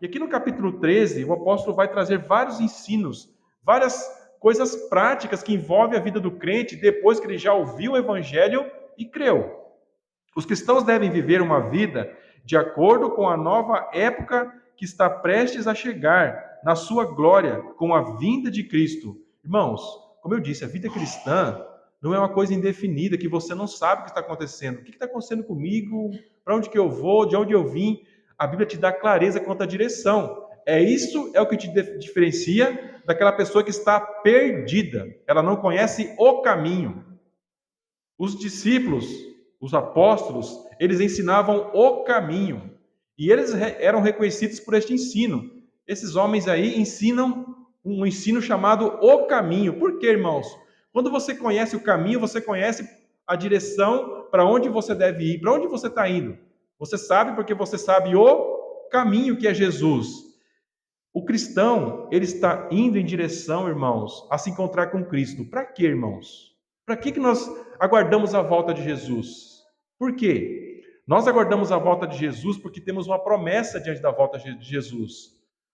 E aqui no capítulo 13, o apóstolo vai trazer vários ensinos, várias coisas práticas que envolvem a vida do crente depois que ele já ouviu o evangelho e creu. Os cristãos devem viver uma vida de acordo com a nova época que está prestes a chegar na sua glória com a vinda de Cristo. Irmãos, como eu disse, a vida cristã não é uma coisa indefinida que você não sabe o que está acontecendo. O que está acontecendo comigo? Para onde que eu vou? De onde eu vim? A Bíblia te dá clareza quanto à direção. Isso é o que te diferencia daquela pessoa que está perdida. Ela não conhece o caminho. Os discípulos, os apóstolos, eles ensinavam o caminho. E eles eram reconhecidos por este ensino. Esses homens aí ensinam um ensino chamado o caminho. Por quê, irmãos? Quando você conhece o caminho, você conhece a direção para onde você deve ir, para onde você está indo. Você sabe porque você sabe o caminho que é Jesus. O cristão, ele está indo em direção, irmãos, a se encontrar com Cristo. Para quê, irmãos? Para que nós aguardamos a volta de Jesus? Por quê? Nós aguardamos a volta de Jesus porque temos uma promessa diante da volta de Jesus.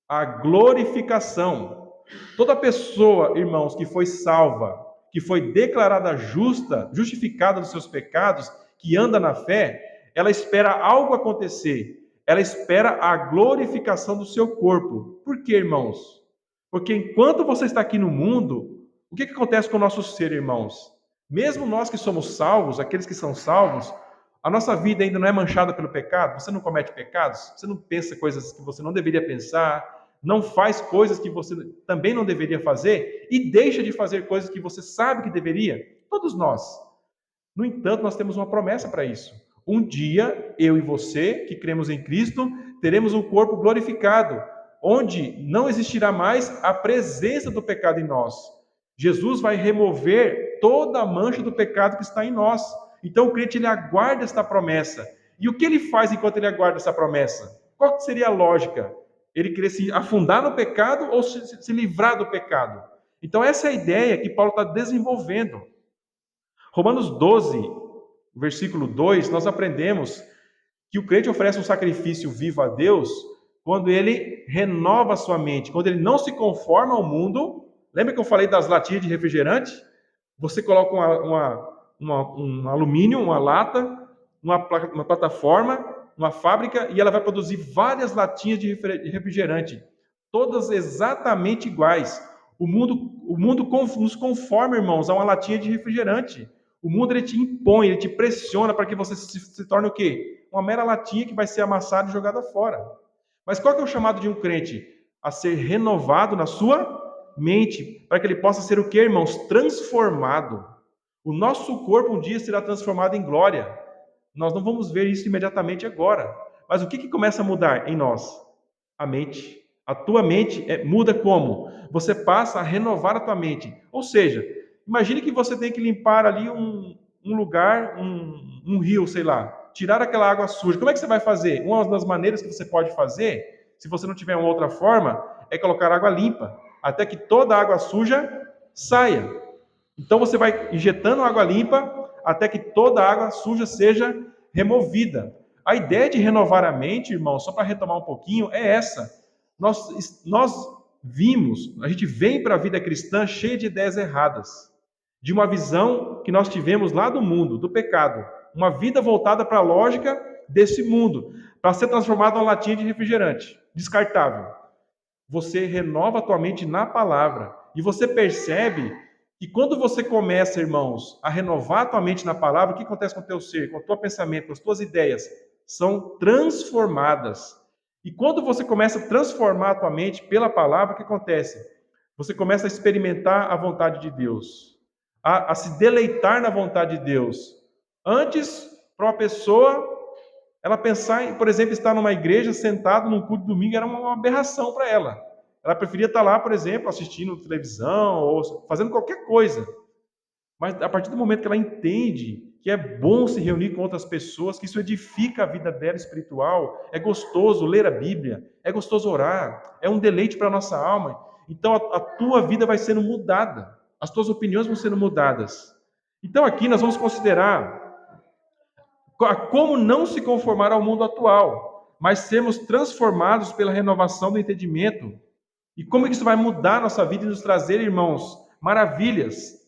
A glorificação. Toda pessoa, irmãos, que foi salva, que foi declarada justa, justificada dos seus pecados, que anda na fé, ela espera algo acontecer. Ela espera a glorificação do seu corpo. Por quê, irmãos? Porque enquanto você está aqui no mundo, o que acontece com o nosso ser, irmãos? Mesmo nós que somos salvos, aqueles que são salvos, a nossa vida ainda não é manchada pelo pecado? Você não comete pecados? Você não pensa coisas que você não deveria pensar? Não faz coisas que você também não deveria fazer? E deixa de fazer coisas que você sabe que deveria? Todos nós. No entanto, nós temos uma promessa para isso. Um dia, eu e você, que cremos em Cristo, teremos um corpo glorificado, onde não existirá mais a presença do pecado em nós. Jesus vai remover toda a mancha do pecado que está em nós. Então o crente ele aguarda esta promessa. E o que ele faz enquanto ele aguarda essa promessa? Qual seria a lógica? Ele querer se afundar no pecado ou se livrar do pecado? Então essa é a ideia que Paulo está desenvolvendo. Romanos 12, versículo 2, nós aprendemos que o crente oferece um sacrifício vivo a Deus quando ele renova a sua mente, quando ele não se conforma ao mundo. Lembra que eu falei das latinhas de refrigerante? Você coloca um alumínio, uma lata, uma plataforma, uma fábrica, e ela vai produzir várias latinhas de refrigerante, todas exatamente iguais. O mundo nos conforma, irmãos, a uma latinha de refrigerante. O mundo ele te impõe, ele te pressiona para que você se torne o quê? Uma mera latinha que vai ser amassada e jogada fora. Mas qual que é o chamado de um crente? A ser renovado na sua mente, para que ele possa ser o quê, irmãos? Transformado. O nosso corpo um dia será transformado em glória. Nós não vamos ver isso imediatamente agora. Mas o que começa a mudar em nós? A mente. A tua mente muda como? Você passa a renovar a tua mente. Ou seja, imagine que você tem que limpar ali um lugar, um rio, sei lá, tirar aquela água suja. Como é que você vai fazer? Uma das maneiras que você pode fazer, se você não tiver uma outra forma, é colocar água limpa, até que toda a água suja saia. Então você vai injetando água limpa até que toda a água suja seja removida. A ideia de renovar a mente, irmão, só para retomar um pouquinho, é essa. Nós vimos, a gente vem para a vida cristã cheia de ideias erradas, de uma visão que nós tivemos lá do mundo, do pecado, uma vida voltada para a lógica desse mundo, para ser transformado numa latinha de refrigerante, descartável. Você renova a tua mente na palavra, e você percebe que quando você começa, irmãos, a renovar a tua mente na palavra, o que acontece com o teu ser, com o teu pensamento, com as tuas ideias? São transformadas. E quando você começa a transformar a tua mente pela palavra, o que acontece? Você começa a experimentar a vontade de Deus, a se deleitar na vontade de Deus. Antes, para uma pessoa, ela pensar em, por exemplo, estar numa igreja, sentado num culto de domingo, era uma aberração para ela. Ela preferia estar lá, por exemplo, assistindo televisão ou fazendo qualquer coisa. Mas a partir do momento que ela entende que é bom se reunir com outras pessoas, que isso edifica a vida dela espiritual, é gostoso ler a Bíblia, é gostoso orar, é um deleite para a nossa alma. Então a tua vida vai sendo mudada, as tuas opiniões vão sendo mudadas. Então aqui nós vamos considerar como não se conformar ao mundo atual. mas sermos transformados pela renovação do entendimento. E como que isso vai mudar a nossa vida e nos trazer, irmãos, maravilhas?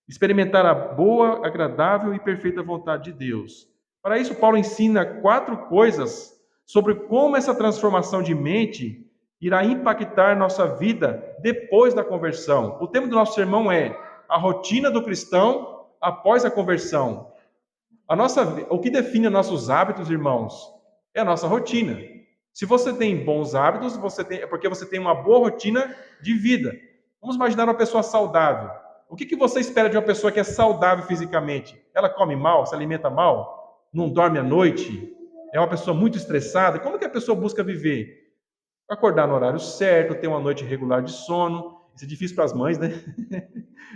Experimentar a boa, agradável e perfeita vontade de Deus. Para isso, Paulo ensina 4 coisas sobre como essa transformação de mente irá impactar nossa vida depois da conversão. O tema do nosso sermão é a rotina do cristão após a conversão. O que define nossos hábitos, irmãos, é a nossa rotina. Se você tem bons hábitos, é porque você tem uma boa rotina de vida. Vamos imaginar uma pessoa saudável. O que você espera de uma pessoa que é saudável fisicamente? Ela come mal, se alimenta mal, não dorme à noite, é uma pessoa muito estressada. Como que a pessoa busca viver? Acordar no horário certo, ter uma noite regular de sono. Isso é difícil para as mães, né?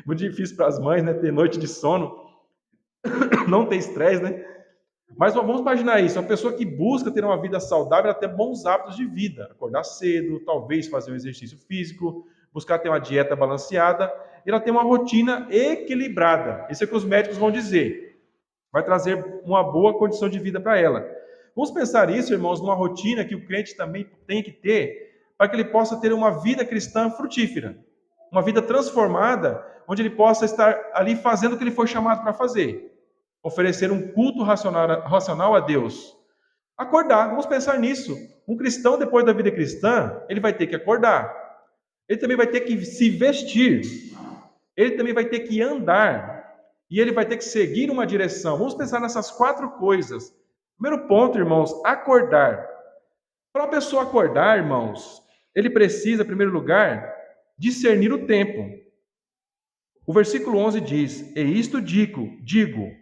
Muito difícil para as mães, né? Ter noite de sono, não ter estresse, né? Mas vamos imaginar isso, uma pessoa que busca ter uma vida saudável, ela tem bons hábitos de vida, acordar cedo, talvez fazer um exercício físico, buscar ter uma dieta balanceada, e ela tem uma rotina equilibrada. Isso é o que os médicos vão dizer. Vai trazer uma boa condição de vida para ela. Vamos pensar isso, irmãos, numa rotina que o crente também tem que ter, para que ele possa ter uma vida cristã frutífera, uma vida transformada, onde ele possa estar ali fazendo o que ele foi chamado para fazer. Oferecer um culto racional a Deus. Acordar, vamos pensar nisso. Um cristão, depois da vida cristã, ele vai ter que acordar. Ele também vai ter que se vestir. Ele também vai ter que andar. E ele vai ter que seguir uma direção. Vamos pensar nessas 4 coisas. Primeiro ponto, irmãos, acordar. Para uma pessoa acordar, irmãos, ele precisa, em primeiro lugar, discernir o tempo. O versículo 11 diz: E isto digo,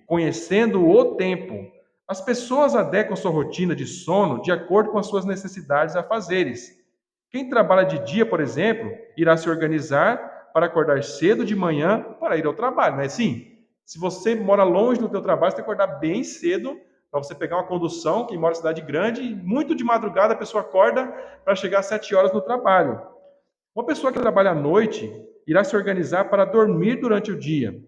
conhecendo o tempo. As pessoas adequam sua rotina de sono de acordo com as suas necessidades a fazeres. Quem trabalha de dia, por exemplo, irá se organizar para acordar cedo de manhã para ir ao trabalho, não é assim? Se você mora longe do teu trabalho, você tem que acordar bem cedo para você pegar uma condução. Quem mora em cidade grande, muito de madrugada a pessoa acorda para chegar às 7 horas no trabalho. Uma pessoa que trabalha à noite irá se organizar para dormir durante o dia.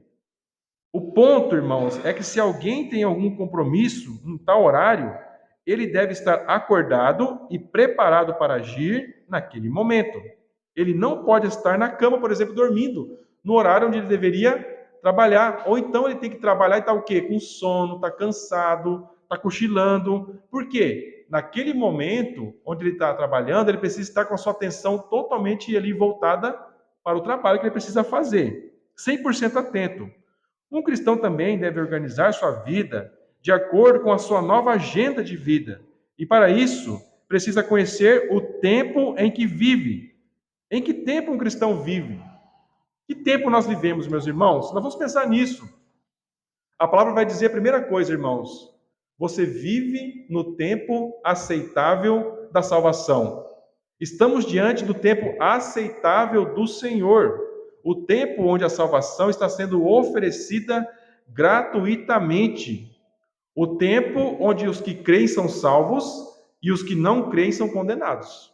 O ponto, irmãos, é que se alguém tem algum compromisso em tal horário, ele deve estar acordado e preparado para agir naquele momento. Ele não pode estar na cama, por exemplo, dormindo, no horário onde ele deveria trabalhar. Ou então ele tem que trabalhar e está o quê? Com sono, está cansado, está cochilando. Por quê? Naquele momento onde ele está trabalhando, ele precisa estar com a sua atenção totalmente ali voltada para o trabalho que ele precisa fazer. 100% atento. Um cristão também deve organizar sua vida de acordo com a sua nova agenda de vida. E para isso, precisa conhecer o tempo em que vive. Em que tempo um cristão vive? Que tempo nós vivemos, meus irmãos? Nós vamos pensar nisso. A palavra vai dizer a primeira coisa, irmãos. Você vive no tempo aceitável da salvação. Estamos diante do tempo aceitável do Senhor. O tempo onde a salvação está sendo oferecida gratuitamente. O tempo onde os que creem são salvos e os que não creem são condenados.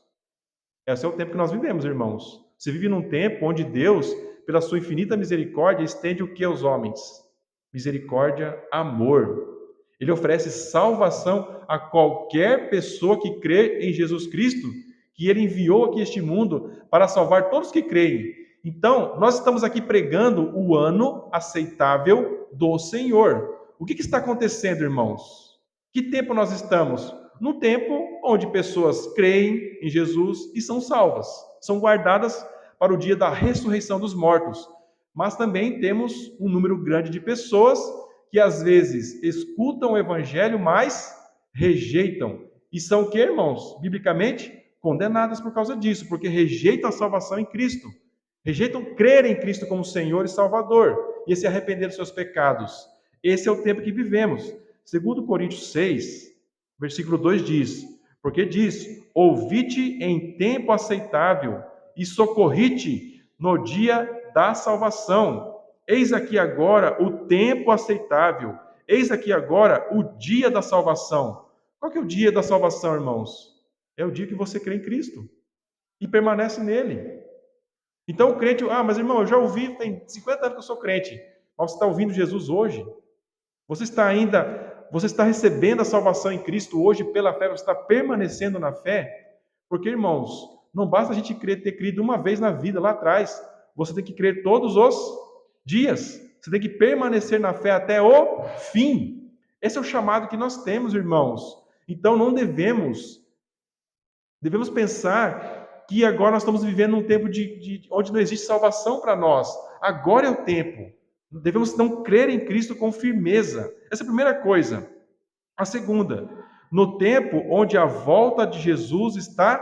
Esse é o tempo que nós vivemos, irmãos. Você vive num tempo onde Deus, pela sua infinita misericórdia, estende o que aos homens? Misericórdia, amor. Ele oferece salvação a qualquer pessoa que crê em Jesus Cristo, que ele enviou aqui a este mundo para salvar todos que creem. Então, nós estamos aqui pregando o ano aceitável do Senhor. O que está acontecendo, irmãos? Que tempo nós estamos? Num tempo onde pessoas creem em Jesus e são salvas, são guardadas para o dia da ressurreição dos mortos. Mas também temos um número grande de pessoas que às vezes escutam o evangelho, mas rejeitam. E são o que, irmãos? Biblicamente, condenadas por causa disso, porque rejeitam a salvação em Cristo. Rejeitam crer em Cristo como Senhor e Salvador e se arrepender dos seus pecados. Esse é o tempo que vivemos. Segundo Coríntios 6, versículo 2 diz: porque diz: ouvi-te em tempo aceitável e socorri-te no dia da salvação. Eis aqui agora o tempo aceitável. Eis aqui agora o dia da salvação. Qual que é o dia da salvação, irmãos? É o dia que você crê em Cristo e permanece nele. Então o crente, mas irmão, eu já ouvi, tem 50 anos que eu sou crente. Mas você está ouvindo Jesus hoje? Você está ainda Você está recebendo a salvação em Cristo hoje pela fé? Você está permanecendo na fé? Porque, irmãos, não basta a gente ter crido uma vez na vida, lá atrás. Você tem que crer todos os dias. Você tem que permanecer na fé até o fim. Esse é o chamado que nós temos, irmãos. Então, não devemos pensar que agora nós estamos vivendo um tempo onde não existe salvação para nós. Agora é o tempo. Devemos então crer em Cristo com firmeza. Essa é a primeira coisa. A segunda, no tempo onde a volta de Jesus está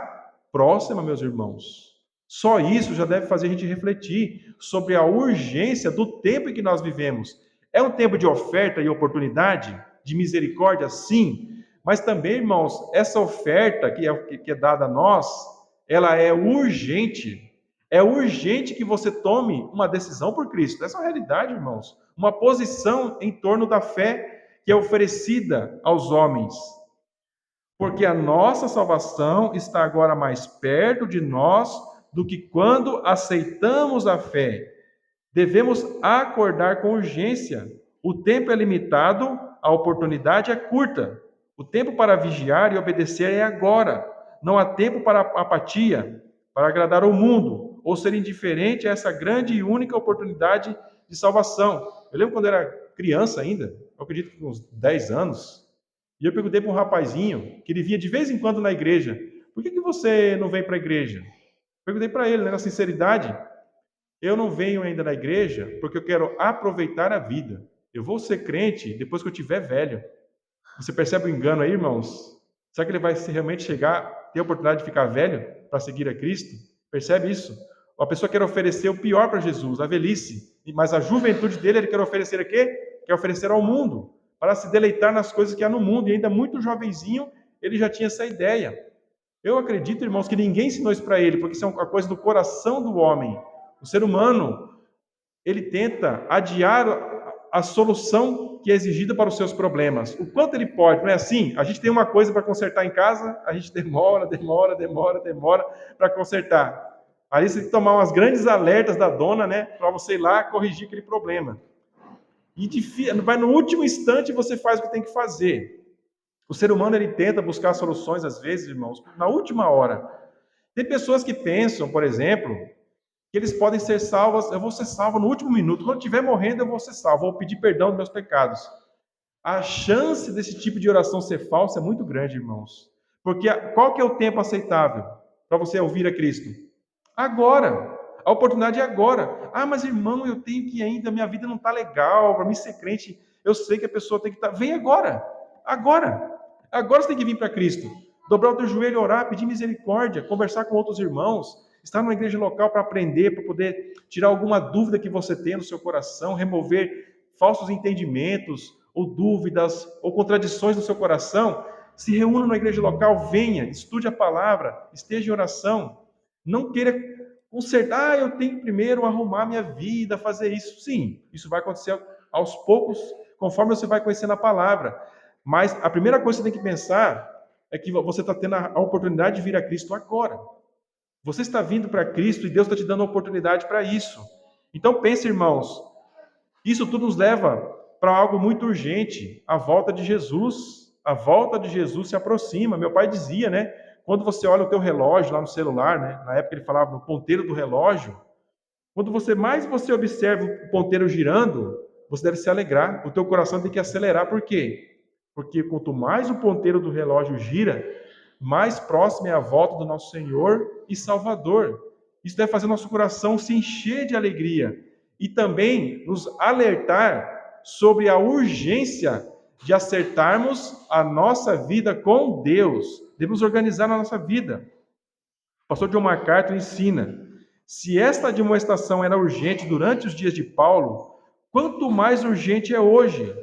próxima, meus irmãos. Só isso já deve fazer a gente refletir sobre a urgência do tempo em que nós vivemos. É um tempo de oferta e oportunidade, de misericórdia, sim, mas também, irmãos, essa oferta que é dada a nós, ela é urgente. É urgente que você tome uma decisão por Cristo. Essa é a realidade, irmãos. Uma posição em torno da fé que é oferecida aos homens. Porque a nossa salvação está agora mais perto de nós do que quando aceitamos a fé. Devemos acordar com urgência. O tempo é limitado, a oportunidade é curta. O tempo para vigiar e obedecer é agora. Não há tempo para apatia, para agradar ao mundo, ou ser indiferente a essa grande e única oportunidade de salvação. Eu lembro quando eu era criança ainda, eu acredito que uns 10 anos, e eu perguntei para um rapazinho, que ele vinha de vez em quando na igreja, por que você não vem para a igreja? Perguntei para ele, né, na sinceridade, eu não venho ainda na igreja porque eu quero aproveitar a vida. Eu vou ser crente depois que eu tiver velho. Você percebe o engano aí, irmãos? Será que ele vai realmente ter a oportunidade de ficar velho para seguir a Cristo? Percebe isso? A pessoa quer oferecer o pior para Jesus, a velhice. Mas a juventude dele, ele quer oferecer o quê? Quer oferecer ao mundo, para se deleitar nas coisas que há no mundo. E ainda muito jovenzinho, ele já tinha essa ideia. Eu acredito, irmãos, que ninguém ensinou isso para ele, porque isso é uma coisa do coração do homem. O ser humano, ele tenta adiar a solução que é exigida para os seus problemas. O quanto ele pode, não é assim? A gente tem uma coisa para consertar em casa, a gente demora para consertar. Aí você tem que tomar umas grandes alertas da dona, né, para você ir lá corrigir aquele problema. E vai no último instante você faz o que tem que fazer. O ser humano, ele tenta buscar soluções, às vezes, irmãos, na última hora. Tem pessoas que pensam, por exemplo, que eles podem ser salvos, eu vou ser salvo no último minuto, quando eu estiver morrendo eu vou ser salvo, vou pedir perdão dos meus pecados. A chance desse tipo de oração ser falsa é muito grande, irmãos. Porque qual que é o tempo aceitável para você ouvir a Cristo? Agora. A oportunidade é agora. Ah, mas irmão, eu tenho que ainda, minha vida não está legal, para mim ser crente, eu sei que a pessoa tem que estar... Vem agora. Agora. Agora você tem que vir para Cristo. Dobrar o teu joelho, orar, pedir misericórdia, conversar com outros irmãos, estar numa igreja local para aprender, para poder tirar alguma dúvida que você tem no seu coração, remover falsos entendimentos, ou dúvidas, ou contradições no seu coração. Se reúna na igreja local, venha, estude a palavra, esteja em oração. Não queira consertar, eu tenho que primeiro arrumar minha vida, fazer isso. Sim, isso vai acontecer aos poucos, conforme você vai conhecendo a palavra. Mas a primeira coisa que você tem que pensar é que você está tendo a oportunidade de vir a Cristo agora. Você está vindo para Cristo e Deus está te dando a oportunidade para isso. Então pense, irmãos, isso tudo nos leva para algo muito urgente, a volta de Jesus. A volta de Jesus se aproxima. Meu pai dizia, né? Quando você olha o teu relógio lá no celular, né? Na época ele falava no ponteiro do relógio. Quando mais você observa o ponteiro girando, você deve se alegrar. O teu coração tem que acelerar. Por quê? Porque quanto mais o ponteiro do relógio gira, mais próximo é a volta do nosso Senhor e Salvador. Isso deve fazer nosso coração se encher de alegria e também nos alertar sobre a urgência de acertarmos a nossa vida com Deus. Devemos organizar a nossa vida. O pastor John MacArthur ensina: se esta admoestação era urgente durante os dias de Paulo, quanto mais urgente é hoje.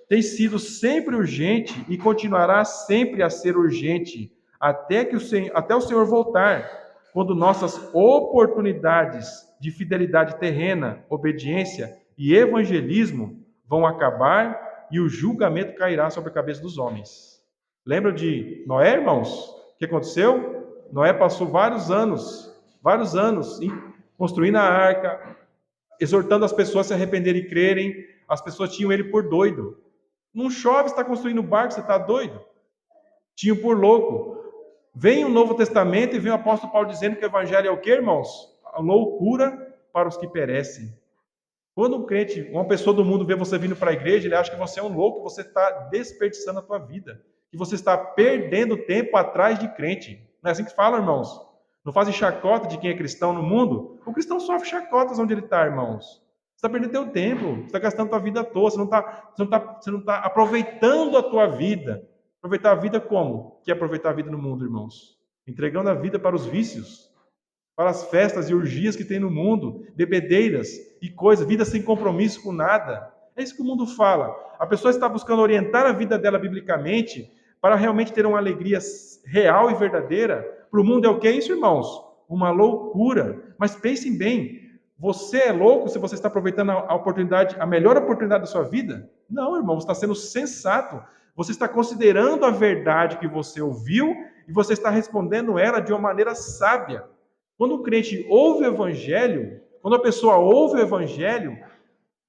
Tem sido sempre urgente e continuará sempre a ser urgente até o Senhor voltar, quando nossas oportunidades de fidelidade terrena, obediência e evangelismo vão acabar e o julgamento cairá sobre a cabeça dos homens. Lembra de Noé, irmãos? O que aconteceu? Noé passou vários anos construindo a arca, exortando as pessoas a se arrependerem e crerem. As pessoas tinham ele por doido. Não chove, você está construindo barco, você está doido? Tinha por louco. Vem o Novo Testamento e vem o apóstolo Paulo dizendo que o evangelho é o quê, irmãos? A loucura para os que perecem. Quando um crente, uma pessoa do mundo vê você vindo para a igreja, ele acha que você é um louco, você está desperdiçando a tua vida. Que você está perdendo tempo atrás de crente. Não é assim que fala, irmãos? Não fazem chacota de quem é cristão no mundo? O cristão sofre chacotas onde ele está, irmãos. Você está perdendo teu tempo, você está gastando a tua vida à toa, você não está aproveitando a tua vida. Aproveitar a vida como? Que é aproveitar a vida no mundo, irmãos? Entregando a vida para os vícios, para as festas e orgias que tem no mundo, bebedeiras e coisas, vida sem compromisso com nada. É isso que o mundo fala. A pessoa está buscando orientar a vida dela biblicamente para realmente ter uma alegria real e verdadeira. Para o mundo é o que é isso, irmãos? Uma loucura. Mas pensem bem, você é louco se você está aproveitando a oportunidade, a melhor oportunidade da sua vida? Não, irmão, você está sendo sensato. Você está considerando a verdade que você ouviu e você está respondendo ela de uma maneira sábia. Quando o crente ouve o evangelho, quando a pessoa ouve o evangelho,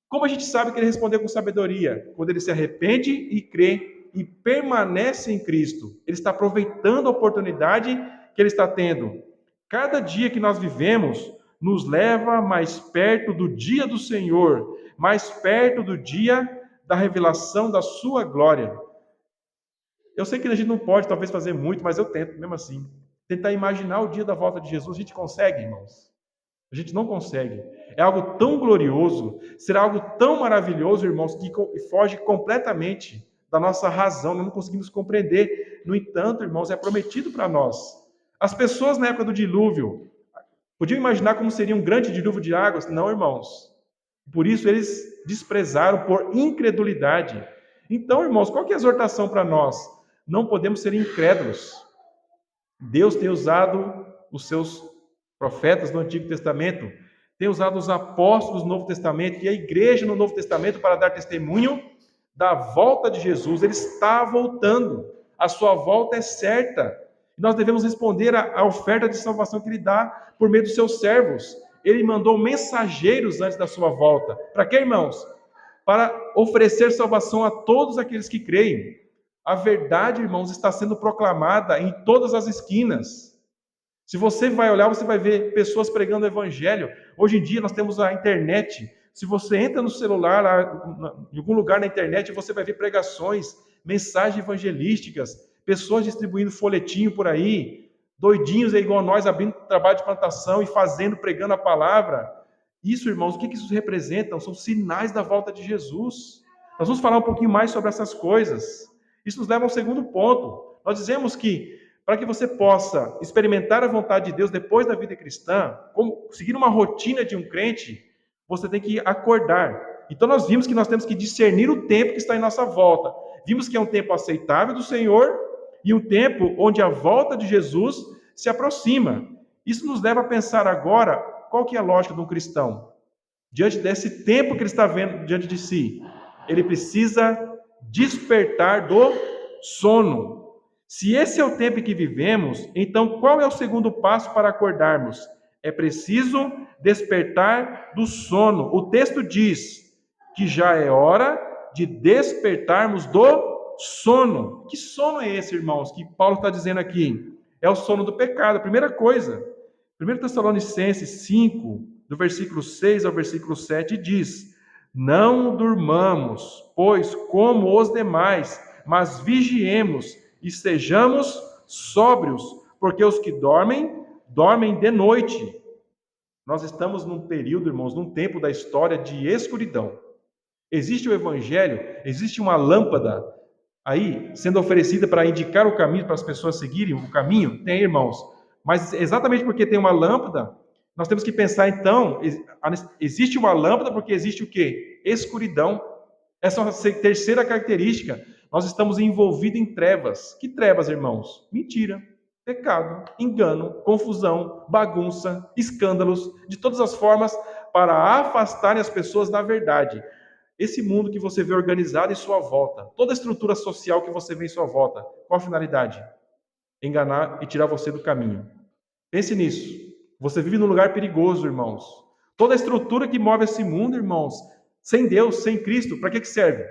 como a gente sabe que ele respondeu com sabedoria? Quando ele se arrepende e crê e permanece em Cristo. Ele está aproveitando a oportunidade que ele está tendo. Cada dia que nós vivemos nos leva mais perto do dia do Senhor, mais perto do dia da revelação da sua glória. Eu sei que a gente não pode talvez fazer muito, mas eu tento mesmo assim. Tentar imaginar o dia da volta de Jesus. A gente consegue, irmãos? A gente não consegue. É algo tão glorioso, será algo tão maravilhoso, irmãos, que foge completamente da nossa razão, nós não conseguimos compreender. No entanto, irmãos, é prometido para nós. As pessoas na época do dilúvio podiam imaginar como seria um grande dilúvio de águas? Não, irmãos. Por isso eles desprezaram por incredulidade. Então, irmãos, qual que é a exortação para nós? Não podemos ser incrédulos. Deus tem usado os seus profetas do Antigo Testamento, tem usado os apóstolos do Novo Testamento e a igreja no Novo Testamento para dar testemunho da volta de Jesus. Ele está voltando. A sua volta é certa. Nós devemos responder à oferta de salvação que ele dá por meio dos seus servos. Ele mandou mensageiros antes da sua volta. Para quê, irmãos? Para oferecer salvação a todos aqueles que creem. A verdade, irmãos, está sendo proclamada em todas as esquinas. Se você vai olhar, você vai ver pessoas pregando o evangelho. Hoje em dia nós temos a internet. Se você entra no celular, em algum lugar na internet, você vai ver pregações, mensagens evangelísticas, pessoas distribuindo folhetinho por aí, doidinhos igual nós, abrindo trabalho de plantação e fazendo, pregando a palavra. Isso, irmãos, o que isso representa? São sinais da volta de Jesus. Nós vamos falar um pouquinho mais sobre essas coisas. Isso nos leva ao segundo ponto. Nós dizemos que para que você possa experimentar a vontade de Deus depois da vida cristã, como seguir uma rotina de um crente, você tem que acordar. Então nós vimos que nós temos que discernir o tempo que está em nossa volta. Vimos que é um tempo aceitável do Senhor e um tempo onde a volta de Jesus se aproxima. Isso nos leva a pensar agora qual que é a lógica de um cristão. Diante desse tempo que ele está vendo diante de si, ele precisa despertar do sono. Se esse é o tempo em que vivemos, então qual é o segundo passo para acordarmos? É preciso despertar do sono. O texto diz que já é hora de despertarmos do sono. Que sono é esse, irmãos, que Paulo está dizendo aqui? É o sono do pecado. A primeira coisa, 1 Tessalonicenses 5, do versículo 6 ao versículo 7, diz: não durmamos, pois, como os demais, mas vigiemos e sejamos sóbrios, porque os que dormem, dormem de noite. Nós estamos num período, irmãos, num tempo da história de escuridão. Existe o evangelho, existe uma lâmpada aí sendo oferecida para indicar o caminho, para as pessoas seguirem o caminho? Tem, irmãos. Mas exatamente porque tem uma lâmpada, nós temos que pensar então, existe uma lâmpada porque existe o quê? Escuridão. Essa é a terceira característica. Nós estamos envolvidos em trevas. Que trevas, irmãos? Mentira, pecado, engano, confusão, bagunça, escândalos, de todas as formas, para afastarem as pessoas da verdade. Esse mundo que você vê organizado em sua volta, toda a estrutura social que você vê em sua volta, qual a finalidade? Enganar e tirar você do caminho. Pense nisso. Você vive num lugar perigoso, irmãos. Toda a estrutura que move esse mundo, irmãos, sem Deus, sem Cristo, para que serve?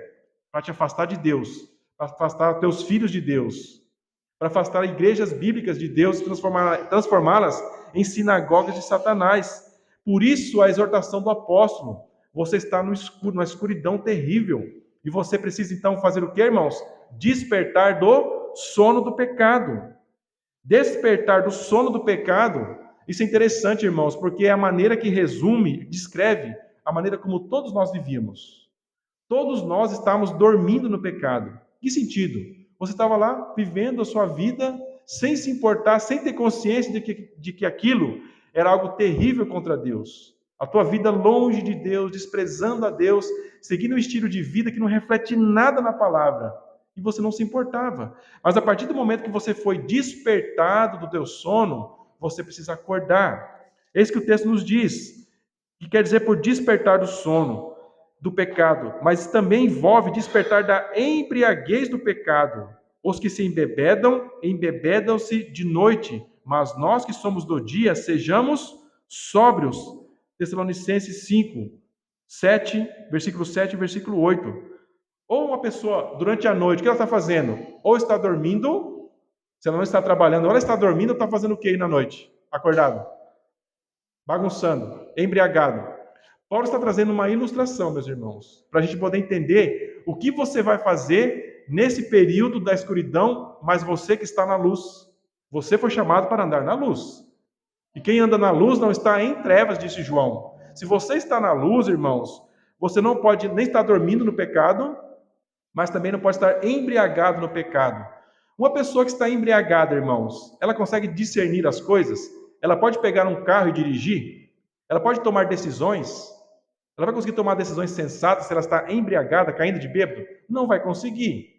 para te afastar de Deus, para afastar teus filhos de Deus, para afastar igrejas bíblicas de Deus e transformá-las em sinagogas de Satanás. Por isso a exortação do apóstolo: você está no escuro, numa escuridão terrível, e você precisa então fazer o que, irmãos? Despertar do sono do pecado. Despertar do sono do pecado, isso é interessante, irmãos, porque é a maneira que resume, descreve a maneira como todos nós vivíamos. Todos nós estávamos dormindo no pecado. Que sentido? Você estava lá vivendo a sua vida sem se importar, sem ter consciência de que aquilo era algo terrível contra Deus. A tua vida longe de Deus, desprezando a Deus, seguindo um estilo de vida que não reflete nada na palavra. E você não se importava. Mas a partir do momento que você foi despertado do teu sono, você precisa acordar. É isso que o texto nos diz. Que quer dizer por despertar do sono, do pecado, mas também envolve despertar da embriaguez do pecado. Os que se embebedam, embebedam-se de noite, mas nós que somos do dia, sejamos sóbrios. Tessalonicenses 5, 7, versículo 7 e versículo 8. Ou uma pessoa, durante a noite, o que ela está fazendo? Ou está dormindo, se ela não está trabalhando, ou ela está dormindo, ou está fazendo o que aí na noite? Acordado? Bagunçando, embriagado. Paulo está trazendo uma ilustração, meus irmãos, para a gente poder entender o que você vai fazer nesse período da escuridão, mas você que está na luz. Você foi chamado para andar na luz. E quem anda na luz não está em trevas, disse João. Se você está na luz, irmãos, você não pode nem estar dormindo no pecado, mas também não pode estar embriagado no pecado. Uma pessoa que está embriagada, irmãos, ela consegue discernir as coisas? Ela pode pegar um carro e dirigir? Ela pode tomar decisões? Ela vai conseguir tomar decisões sensatas se ela está embriagada, caindo de bêbado? Não vai conseguir.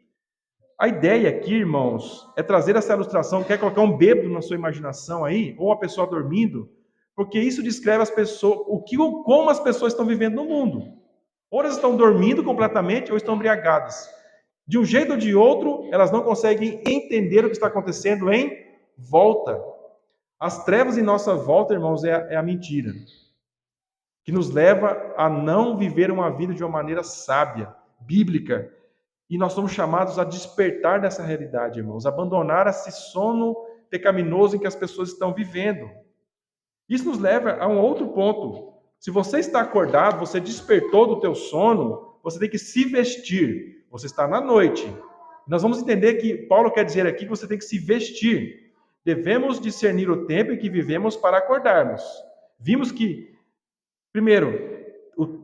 A ideia aqui, irmãos, é trazer essa ilustração. Quer colocar um bêbado na sua imaginação aí? Ou uma pessoa dormindo? Porque isso descreve as pessoas, como as pessoas estão vivendo no mundo. Ou elas estão dormindo completamente ou estão embriagadas. De um jeito ou de outro, elas não conseguem entender o que está acontecendo em volta. As trevas em nossa volta, irmãos, é a mentira, que nos leva a não viver uma vida de uma maneira sábia, bíblica. E nós somos chamados a despertar dessa realidade, irmãos, abandonar esse sono pecaminoso em que as pessoas estão vivendo. Isso nos leva a um outro ponto. Se você está acordado, você despertou do teu sono, você tem que se vestir. Você está na noite. Nós vamos entender que Paulo quer dizer aqui que você tem que se vestir. Devemos discernir o tempo em que vivemos para acordarmos. Vimos que, primeiro,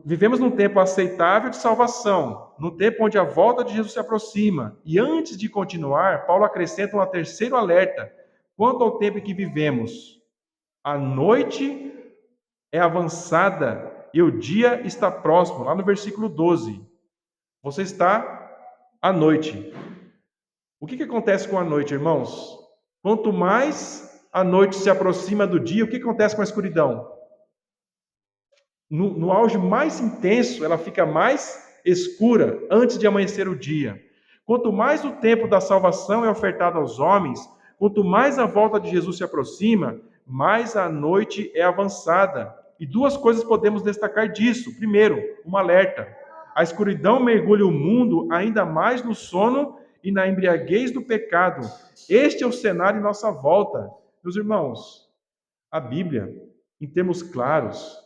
vivemos num tempo aceitável de salvação, num tempo onde a volta de Jesus se aproxima. E antes de continuar, Paulo acrescenta um terceiro alerta quanto ao tempo em que vivemos. A noite é avançada e o dia está próximo, lá no versículo 12. Você está à noite. O que acontece com a noite, irmãos? Quanto mais a noite se aproxima do dia, o que acontece com a escuridão? No auge mais intenso, ela fica mais escura antes de amanhecer o dia. Quanto mais o tempo da salvação é ofertado aos homens, quanto mais a volta de Jesus se aproxima, mais a noite é avançada. E duas coisas podemos destacar disso. Primeiro, um alerta. A escuridão mergulha o mundo ainda mais no sono e na embriaguez do pecado. Este é o cenário em nossa volta. Meus irmãos, a Bíblia, em termos claros,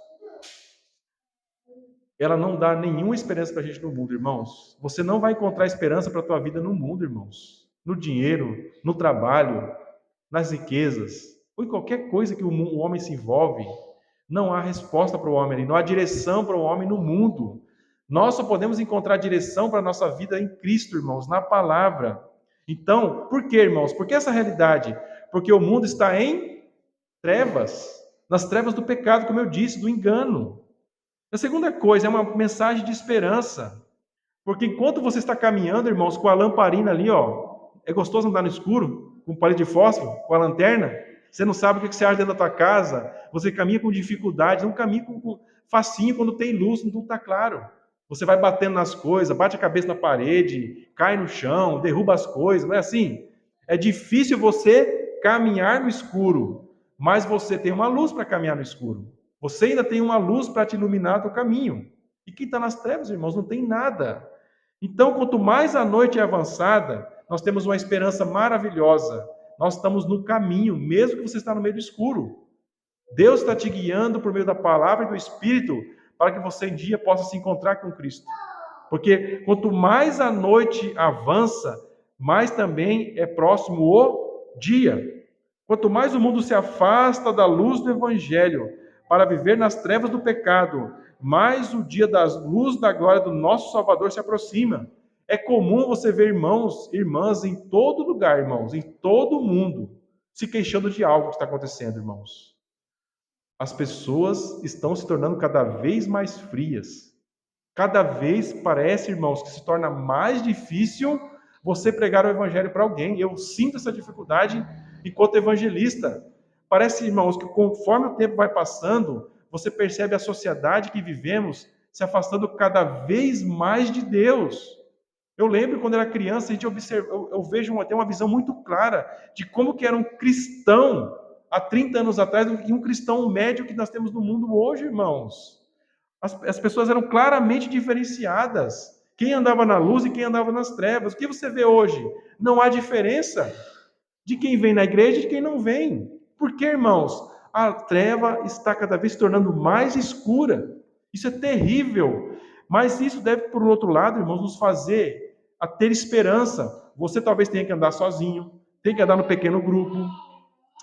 ela não dá nenhuma esperança para a gente no mundo, irmãos. Você não vai encontrar esperança para a tua vida no mundo, irmãos. No dinheiro, no trabalho, nas riquezas, ou em qualquer coisa que o homem se envolve. Não há resposta para o homem ali, não há direção para o homem no mundo. Nós só podemos encontrar direção para a nossa vida em Cristo, irmãos, na palavra. Então, por que, irmãos? Por que essa realidade? Porque o mundo está em trevas, nas trevas do pecado, como eu disse, do engano. A segunda coisa é uma mensagem de esperança. Porque enquanto você está caminhando, irmãos, com a lamparina ali, ó, é gostoso andar no escuro, com palito de fósforo, com a lanterna. Você não sabe o que você acha dentro da tua casa. Você caminha com dificuldade, não caminha com facinho quando tem luz, não está claro. Você vai batendo nas coisas, bate a cabeça na parede, cai no chão, derruba as coisas, não é assim? É difícil você caminhar no escuro, mas você tem uma luz para caminhar no escuro. Você ainda tem uma luz para te iluminar o teu caminho. E quem está nas trevas, irmãos, não tem nada. Então, quanto mais a noite é avançada, nós temos uma esperança maravilhosa. Nós estamos no caminho, mesmo que você está no meio do escuro. Deus está te guiando por meio da palavra e do Espírito para que você um dia possa se encontrar com Cristo. Porque quanto mais a noite avança, mais também é próximo o dia. Quanto mais o mundo se afasta da luz do Evangelho para viver nas trevas do pecado, mais o dia da luz da glória do nosso Salvador se aproxima. É comum você ver irmãos, irmãs em todo lugar, irmãos, em todo o mundo, se queixando de algo que está acontecendo, irmãos. As pessoas estão se tornando cada vez mais frias. Cada vez parece, irmãos, que se torna mais difícil você pregar o evangelho para alguém. Eu sinto essa dificuldade enquanto evangelista. Parece, irmãos, que conforme o tempo vai passando, você percebe a sociedade que vivemos se afastando cada vez mais de Deus. Eu lembro quando era criança, a gente observa, eu vejo até uma visão muito clara de como que era um cristão há 30 anos atrás e um cristão médio que nós temos no mundo hoje, irmãos. As pessoas eram claramente diferenciadas. Quem andava na luz e quem andava nas trevas. O que você vê hoje? Não há diferença de quem vem na igreja e de quem não vem. Por que, irmãos? A treva está cada vez se tornando mais escura. Isso é terrível. Mas isso deve, por outro lado, irmãos, nos fazer a ter esperança. Você talvez tenha que andar sozinho, tem que andar no pequeno grupo.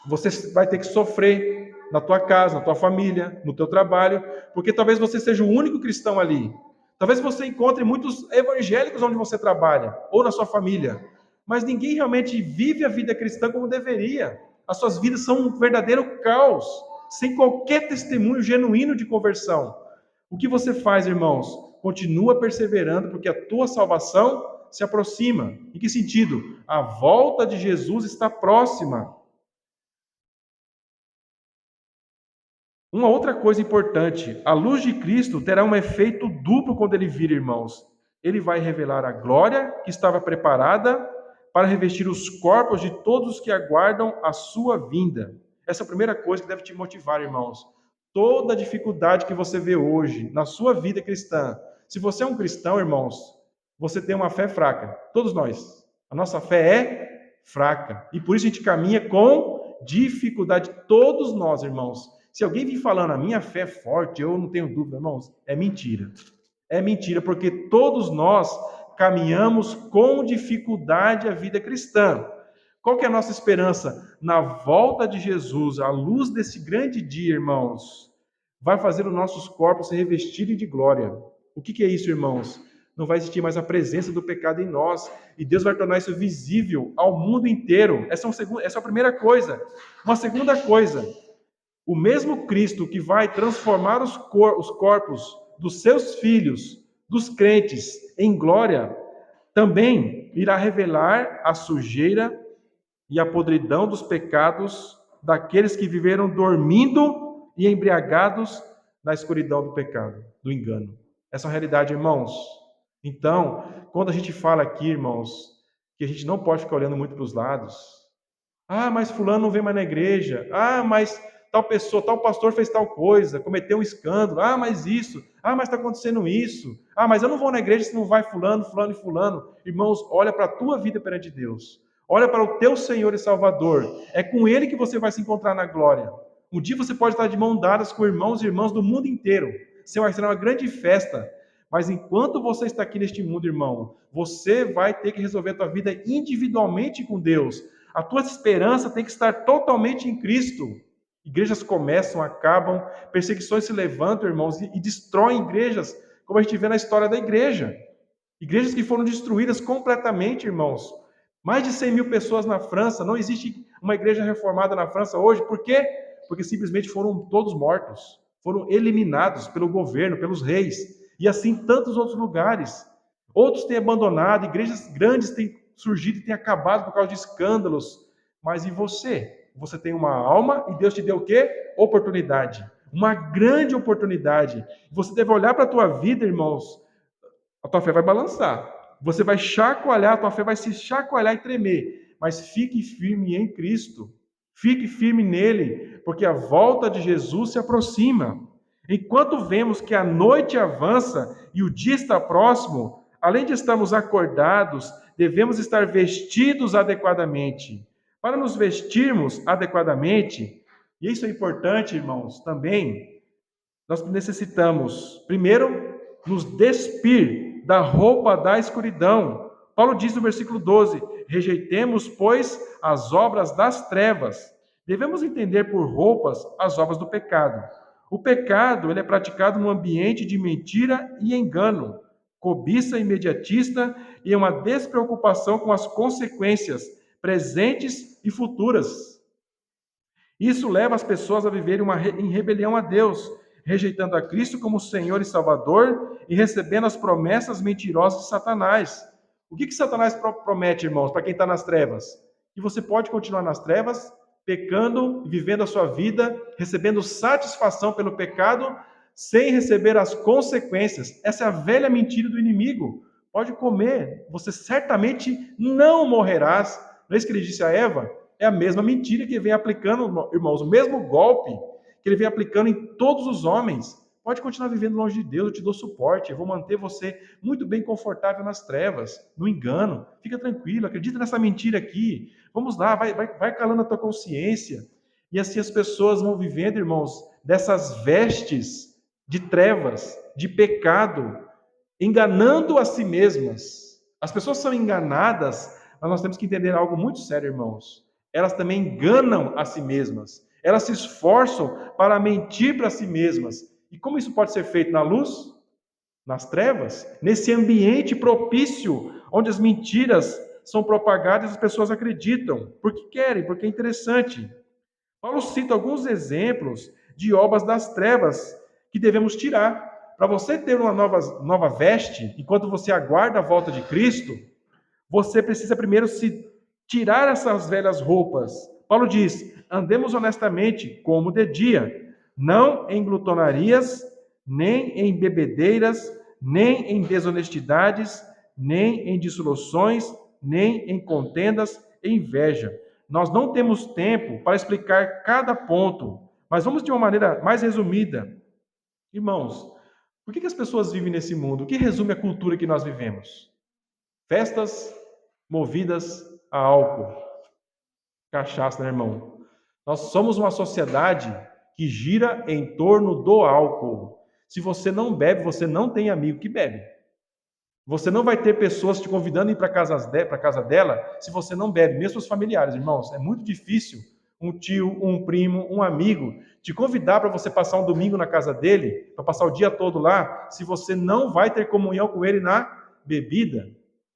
Você vai ter que sofrer na tua casa, na tua família, no teu trabalho, porque talvez você seja o único cristão ali. Talvez você encontre muitos evangélicos onde você trabalha, ou na sua família, mas ninguém realmente vive a vida cristã como deveria. As suas vidas são um verdadeiro caos, sem qualquer testemunho genuíno de conversão. O que você faz, irmãos? Continua perseverando, porque a tua salvação se aproxima. Em que sentido? A volta de Jesus está próxima. Uma outra coisa importante, a luz de Cristo terá um efeito duplo quando ele vir, irmãos. Ele vai revelar a glória que estava preparada para revestir os corpos de todos os que aguardam a sua vinda. Essa é a primeira coisa que deve te motivar, irmãos. Toda dificuldade que você vê hoje na sua vida cristã, se você é um cristão, irmãos, você tem uma fé fraca. Todos nós. A nossa fé é fraca. E por isso a gente caminha com dificuldade. Todos nós, irmãos. Se alguém vir falando, a minha fé é forte, eu não tenho dúvida, irmãos, é mentira. É mentira, porque todos nós caminhamos com dificuldade a vida cristã. Qual que é a nossa esperança? Na volta de Jesus, à luz desse grande dia, irmãos, vai fazer os nossos corpos se revestirem de glória. O que é isso, irmãos? Não vai existir mais a presença do pecado em nós, e Deus vai tornar isso visível ao mundo inteiro. Essa é a primeira coisa. Uma segunda coisa, o mesmo Cristo que vai transformar os corpos dos seus filhos, dos crentes, em glória, também irá revelar a sujeira e a podridão dos pecados daqueles que viveram dormindo e embriagados na escuridão do pecado, do engano. Essa é a realidade, irmãos. Então, quando a gente fala aqui, irmãos, que a gente não pode ficar olhando muito para os lados. Ah, mas fulano não vem mais na igreja. Ah, mas tal pessoa, tal pastor fez tal coisa, cometeu um escândalo. Ah, mas isso. Ah, mas está acontecendo isso. Ah, mas eu não vou na igreja se não vai fulano, fulano e fulano. Irmãos, olha para a tua vida perante Deus. Olha para o teu Senhor e Salvador. É com Ele que você vai se encontrar na glória. Um dia você pode estar de mão dadas com irmãos e irmãs do mundo inteiro. Vai ser uma grande festa. Mas enquanto você está aqui neste mundo, irmão, você vai ter que resolver a tua vida individualmente com Deus. A tua esperança tem que estar totalmente em Cristo. Igrejas começam, acabam, perseguições se levantam, irmãos, e destroem igrejas, como a gente vê na história da igreja. Igrejas que foram destruídas completamente, irmãos. Mais de 100 mil pessoas na França, não existe uma igreja reformada na França hoje. Por quê? Porque simplesmente foram todos mortos, foram eliminados pelo governo, pelos reis, e assim tantos outros lugares. Outros têm abandonado, igrejas grandes têm surgido e têm acabado por causa de escândalos. Mas e você? Você tem uma alma e Deus te deu o quê? Oportunidade. Uma grande oportunidade. Você deve olhar para a tua vida, irmãos. A tua fé vai balançar. Você vai chacoalhar, a tua fé vai se chacoalhar e tremer. Mas fique firme em Cristo. Fique firme nele, porque a volta de Jesus se aproxima. Enquanto vemos que a noite avança e o dia está próximo, além de estarmos acordados, devemos estar vestidos adequadamente. Para nos vestirmos adequadamente, e isso é importante, irmãos, também, nós necessitamos, primeiro, nos despir da roupa da escuridão. Paulo diz no versículo 12: rejeitemos, pois, as obras das trevas. Devemos entender por roupas as obras do pecado. O pecado ele é praticado num ambiente de mentira e engano, cobiça imediatista e uma despreocupação com as consequências presentes e futuras. Isso leva as pessoas a viverem em rebelião a Deus, rejeitando a Cristo como Senhor e Salvador e recebendo as promessas mentirosas de Satanás. O que Satanás promete, irmãos, para quem está nas trevas? Que você pode continuar nas trevas, pecando, vivendo a sua vida, recebendo satisfação pelo pecado, sem receber as consequências. Essa é a velha mentira do inimigo. Pode comer, você certamente não morrerás. Não é isso que ele disse a Eva? É a mesma mentira que ele vem aplicando, irmãos, o mesmo golpe que ele vem aplicando em todos os homens. Pode continuar vivendo longe de Deus, eu te dou suporte, eu vou manter você muito bem confortável nas trevas, no engano. Fica tranquilo, acredita nessa mentira aqui. Vamos lá, vai calando a tua consciência. E assim as pessoas vão vivendo, irmãos, dessas vestes de trevas, de pecado, enganando a si mesmas. As pessoas são enganadas, mas nós temos que entender algo muito sério, irmãos. Elas também enganam a si mesmas. Elas se esforçam para mentir para si mesmas. E como isso pode ser feito na luz? Nas trevas? Nesse ambiente propício, onde as mentiras são propagadas e as pessoas acreditam, porque querem, porque é interessante. Paulo cita alguns exemplos de obras das trevas que devemos tirar. Para você ter uma nova veste, enquanto você aguarda a volta de Cristo, você precisa primeiro se tirar essas velhas roupas. Paulo diz: andemos honestamente como de dia, não em glutonarias, nem em bebedeiras, nem em desonestidades, nem em dissoluções, nem em contendas e inveja. Nós não temos tempo para explicar cada ponto, mas vamos de uma maneira mais resumida. Irmãos, por que as pessoas vivem nesse mundo? O que resume a cultura que nós vivemos? Festas movidas a álcool, cachaça, né, irmão? Nós somos uma sociedade que gira em torno do álcool. Se você não bebe, você não tem amigo que bebe. Você não vai ter pessoas te convidando a ir para a casa dela se você não bebe, mesmo os familiares, irmãos. É muito difícil um tio, um primo, um amigo te convidar para você passar um domingo na casa dele, para passar o dia todo lá, se você não vai ter comunhão com ele na bebida.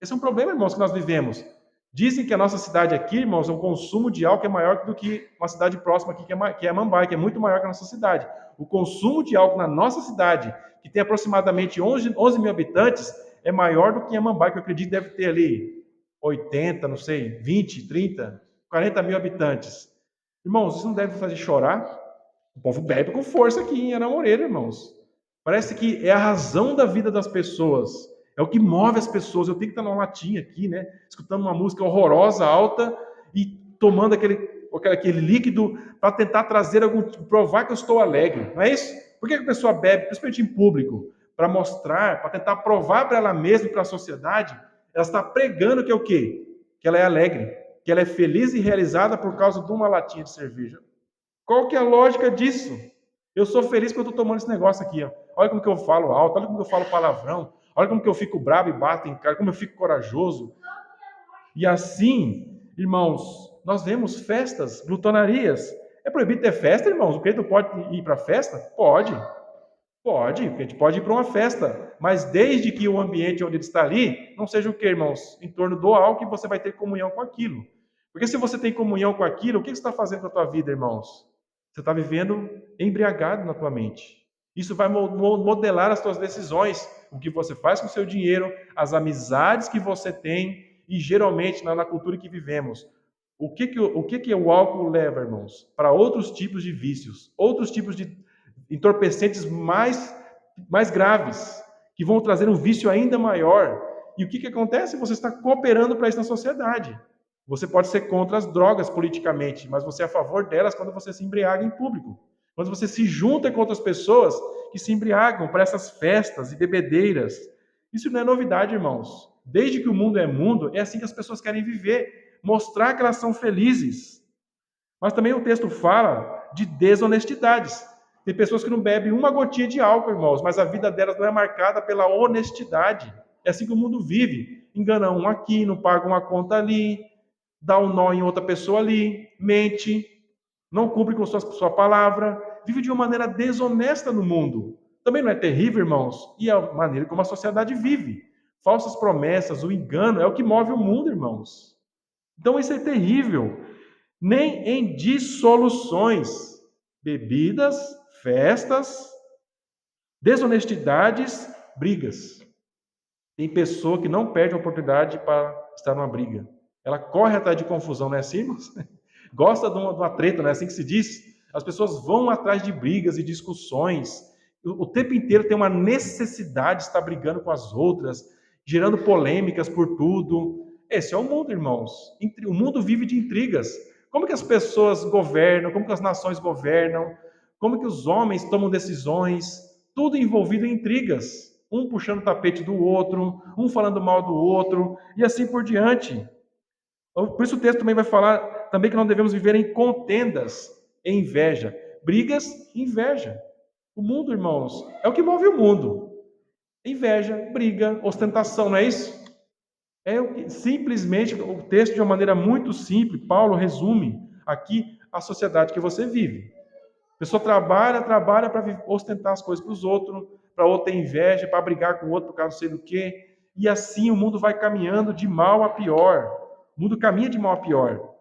Esse é um problema, irmãos, que nós vivemos. Dizem que a nossa cidade aqui, irmãos, o consumo de álcool é maior do que uma cidade próxima aqui, que é Mambai, que é muito maior que a nossa cidade. O consumo de álcool na nossa cidade, que tem aproximadamente 11 mil habitantes, é maior do que em Mambai, que eu acredito deve ter ali 80, não sei, 20, 30, 40 mil habitantes. Irmãos, isso não deve fazer chorar? O povo bebe com força aqui em Anamoreira, irmãos. Parece que é a razão da vida das pessoas. É o que move as pessoas. Eu tenho que estar numa latinha aqui, né? Escutando uma música horrorosa, alta, e tomando aquele líquido para tentar provar que eu estou alegre. Não é isso? Por que a pessoa bebe, principalmente em público? Para mostrar, para tentar provar para ela mesma e para a sociedade, ela está pregando que é o quê? Que ela é alegre, que ela é feliz e realizada por causa de uma latinha de cerveja. Qual que é a lógica disso? Eu sou feliz porque eu estou tomando esse negócio aqui. Ó. Olha como que eu falo alto, olha como que eu falo palavrão, olha como que eu fico bravo e bato em cara, como eu fico corajoso. E assim, irmãos, nós vemos festas, glutonarias. É proibido ter festa, irmãos? O crente não pode ir para festa? Pode. Pode, a gente pode ir para uma festa, mas desde que o ambiente onde ele está ali não seja o que, irmãos? Em torno do álcool, que você vai ter comunhão com aquilo. Porque se você tem comunhão com aquilo, o que você está fazendo com a tua vida, irmãos? Você está vivendo embriagado na tua mente. Isso vai modelar as tuas decisões, o que você faz com o seu dinheiro, as amizades que você tem e geralmente na cultura que vivemos. O que o álcool leva, irmãos? Para outros tipos de vícios, outros tipos de entorpecentes mais graves, que vão trazer um vício ainda maior. E o que acontece? Você está cooperando para isso na sociedade. Você pode ser contra as drogas politicamente, mas você é a favor delas quando você se embriaga em público. Quando você se junta com outras pessoas que se embriagam para essas festas e bebedeiras. Isso não é novidade, irmãos. Desde que o mundo é mundo, é assim que as pessoas querem viver, mostrar que elas são felizes. Mas também o texto fala de desonestidades. Tem pessoas que não bebem uma gotinha de álcool, irmãos, mas a vida delas não é marcada pela honestidade. É assim que o mundo vive. Engana um aqui, não paga uma conta ali, dá um nó em outra pessoa ali, mente, não cumpre com sua palavra, vive de uma maneira desonesta no mundo. Também não é terrível, irmãos? E a maneira como a sociedade vive. Falsas promessas, o engano é o que move o mundo, irmãos. Então isso é terrível. Nem em dissoluções, bebidas, festas, desonestidades, brigas. Tem pessoa que não perde a oportunidade para estar numa briga. Ela corre atrás de confusão, não é assim, irmãos? Gosta de uma treta, não é assim que se diz? As pessoas vão atrás de brigas e discussões. O tempo inteiro tem uma necessidade de estar brigando com as outras, gerando polêmicas por tudo. Esse é o mundo, irmãos. O mundo vive de intrigas. Como que as pessoas governam? Como que as nações governam? Como que os homens tomam decisões? Tudo envolvido em intrigas. Um puxando o tapete do outro, um falando mal do outro, e assim por diante. Por isso o texto também vai falar também que não devemos viver em contendas, em inveja. Brigas, inveja. O mundo, irmãos, é o que move o mundo. Inveja, briga, ostentação, não é isso? É o que simplesmente o texto de uma maneira muito simples, Paulo resume aqui a sociedade que você vive. A pessoa trabalha para ostentar as coisas para os outros, para outro ter inveja, para brigar com o outro por causa não sei do quê. E assim o mundo vai caminhando de mal a pior. O mundo caminha de mal a pior.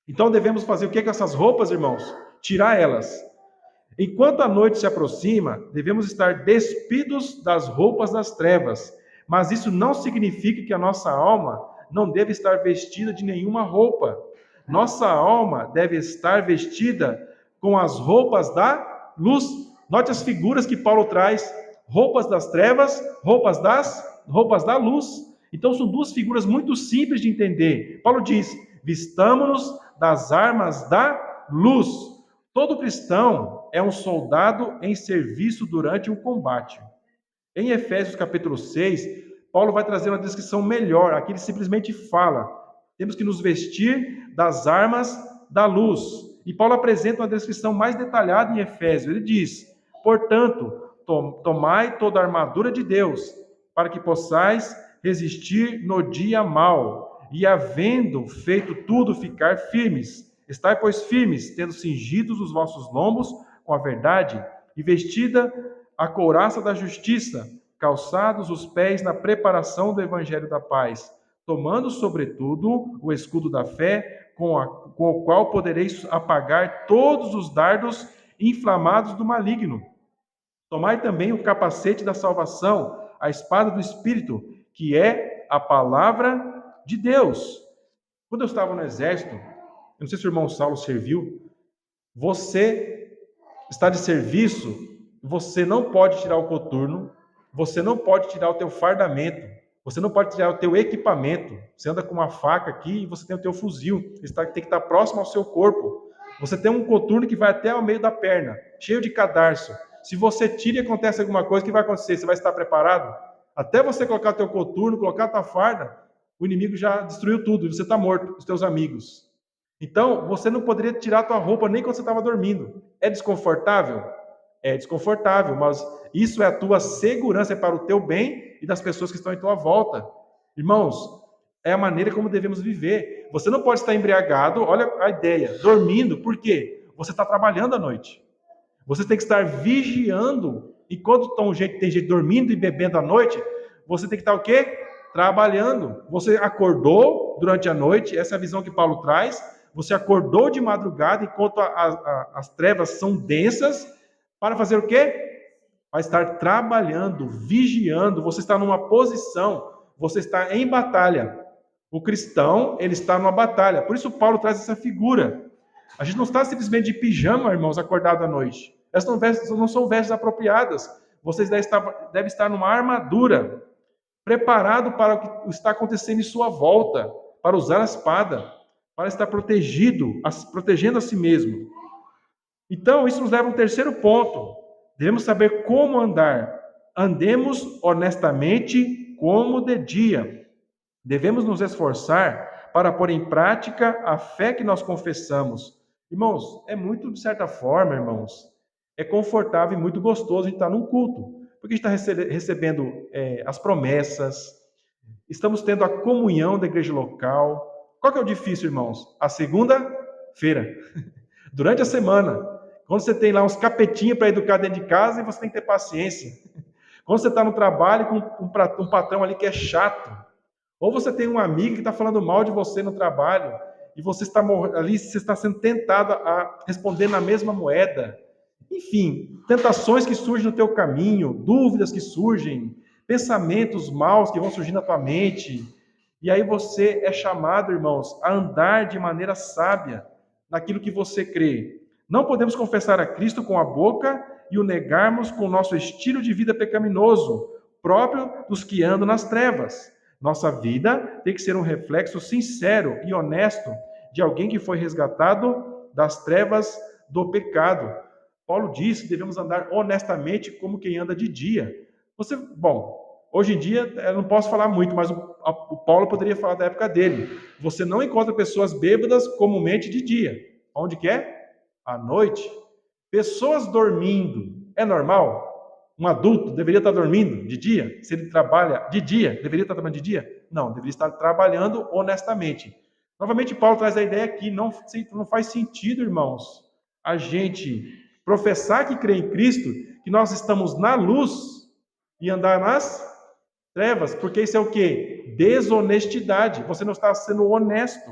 Então devemos fazer o que com essas roupas, irmãos? Tirar elas. Enquanto a noite se aproxima, devemos estar despidos das roupas das trevas. Mas isso não significa que a nossa alma não deve estar vestida de nenhuma roupa. Nossa alma deve estar vestida com as roupas da luz. Note as figuras que Paulo traz: roupas das trevas, roupas da luz. Então são duas figuras muito simples de entender. Paulo diz: vistamo-nos das armas da luz. Todo cristão é um soldado em serviço durante um combate. Em Efésios capítulo 6, Paulo vai trazer uma descrição melhor. Aqui ele simplesmente fala: temos que nos vestir das armas da luz. E Paulo apresenta uma descrição mais detalhada em Efésios. Ele diz: portanto, tomai toda a armadura de Deus, para que possais resistir no dia mau, e havendo feito tudo, ficar firmes. Estai, pois, firmes, tendo cingidos os vossos lombos com a verdade, e vestida a couraça da justiça, calçados os pés na preparação do evangelho da paz, tomando, sobretudo, o escudo da fé, com o qual podereis apagar todos os dardos inflamados do maligno. Tomai também o capacete da salvação, a espada do Espírito, que é a palavra de Deus. Quando eu estava no exército, eu não sei se o irmão Saulo serviu, você está de serviço, você não pode tirar o coturno, você não pode tirar o teu fardamento, você não pode tirar o teu equipamento. Você anda com uma faca aqui e você tem o teu fuzil, tem que estar próximo ao seu corpo. Você tem um coturno que vai até ao meio da perna, cheio de cadarço. Se você tira e acontece alguma coisa, o que vai acontecer? Você vai estar preparado? Até você colocar o teu coturno, colocar a tua farda, o inimigo já destruiu tudo e você está morto, os teus amigos. Então, você não poderia tirar a tua roupa nem quando você estava dormindo. É desconfortável? É desconfortável, mas isso é a tua segurança, é para o teu bem e das pessoas que estão em tua volta. Irmãos, é a maneira como devemos viver. Você não pode estar embriagado, olha a ideia, dormindo, por quê? Você está trabalhando à noite. Você tem que estar vigiando. E quando tem gente dormindo e bebendo à noite, você tem que estar o quê? Trabalhando. Você acordou durante a noite, essa é a visão que Paulo traz. Você acordou de madrugada enquanto as trevas são densas, para fazer o quê? Para estar trabalhando, vigiando. Você está numa posição, você está em batalha. O cristão, ele está numa batalha. Por isso Paulo traz essa figura. A gente não está simplesmente de pijama, irmãos, acordado à noite. Essas não são vestes apropriadas. Vocês devem estar numa armadura, preparado para o que está acontecendo em sua volta, para usar a espada, para estar protegendo a si mesmo. Então, isso nos leva a um terceiro ponto. Devemos saber como andar. Andemos honestamente como de dia. Devemos nos esforçar para pôr em prática a fé que nós confessamos. Irmãos, é muito, de certa forma, irmãos, é confortável e muito gostoso a gente estar num culto, porque a gente está recebendo as promessas, estamos tendo a comunhão da igreja local. Qual que é o difícil, irmãos? A segunda-feira, durante a semana, quando você tem lá uns capetinhos para educar dentro de casa e você tem que ter paciência. Quando você está no trabalho com um patrão ali que é chato, ou você tem um amigo que está falando mal de você no trabalho, e você está ali, você está sendo tentado a responder na mesma moeda. Enfim, tentações que surgem no teu caminho, dúvidas que surgem, pensamentos maus que vão surgir na tua mente. E aí você é chamado, irmãos, a andar de maneira sábia naquilo que você crê. Não podemos confessar a Cristo com a boca e o negarmos com o nosso estilo de vida pecaminoso, próprio dos que andam nas trevas. Nossa vida tem que ser um reflexo sincero e honesto de alguém que foi resgatado das trevas do pecado. Paulo diz que devemos andar honestamente como quem anda de dia. Hoje em dia eu não posso falar muito, mas o Paulo poderia falar da época dele. Você não encontra pessoas bêbadas comumente de dia. Onde que é? À noite. Pessoas dormindo. É normal? Um adulto deveria estar dormindo de dia? Se ele trabalha de dia, deveria estar trabalhando de dia? Não, deveria estar trabalhando honestamente. Novamente, Paulo traz a ideia que não faz sentido, irmãos, a gente professar que crê em Cristo, que nós estamos na luz e andar nas trevas, porque isso é o quê? Desonestidade. Você não está sendo honesto.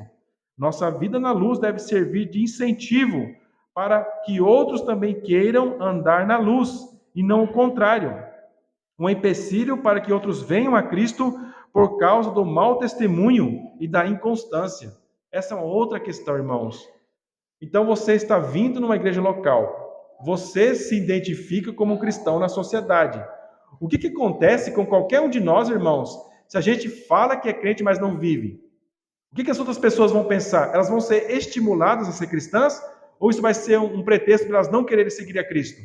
Nossa vida na luz deve servir de incentivo para que outros também queiram andar na luz, e não o contrário. Um empecilho para que outros venham a Cristo por causa do mau testemunho e da inconstância. Essa é uma outra questão, irmãos. Então você está vindo numa igreja local. Você se identifica como um cristão na sociedade. O que acontece com qualquer um de nós, irmãos, se a gente fala que é crente, mas não vive? O que as outras pessoas vão pensar? Elas vão ser estimuladas a ser cristãs? Ou isso vai ser um pretexto para elas não quererem seguir a Cristo?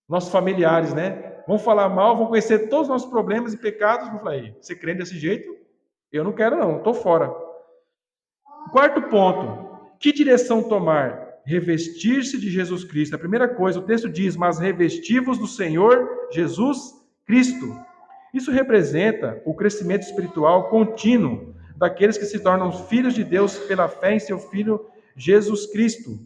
Nossos familiares, né? Vão falar mal, vão conhecer todos os nossos problemas e pecados. Vão falar, você crente desse jeito? Eu não quero não, estou fora. Quarto ponto, que direção tomar? Revestir-se de Jesus Cristo. A primeira coisa, o texto diz, mas revestivos do Senhor Jesus Cristo. Isso representa o crescimento espiritual contínuo daqueles que se tornam filhos de Deus pela fé em seu Filho Jesus Cristo.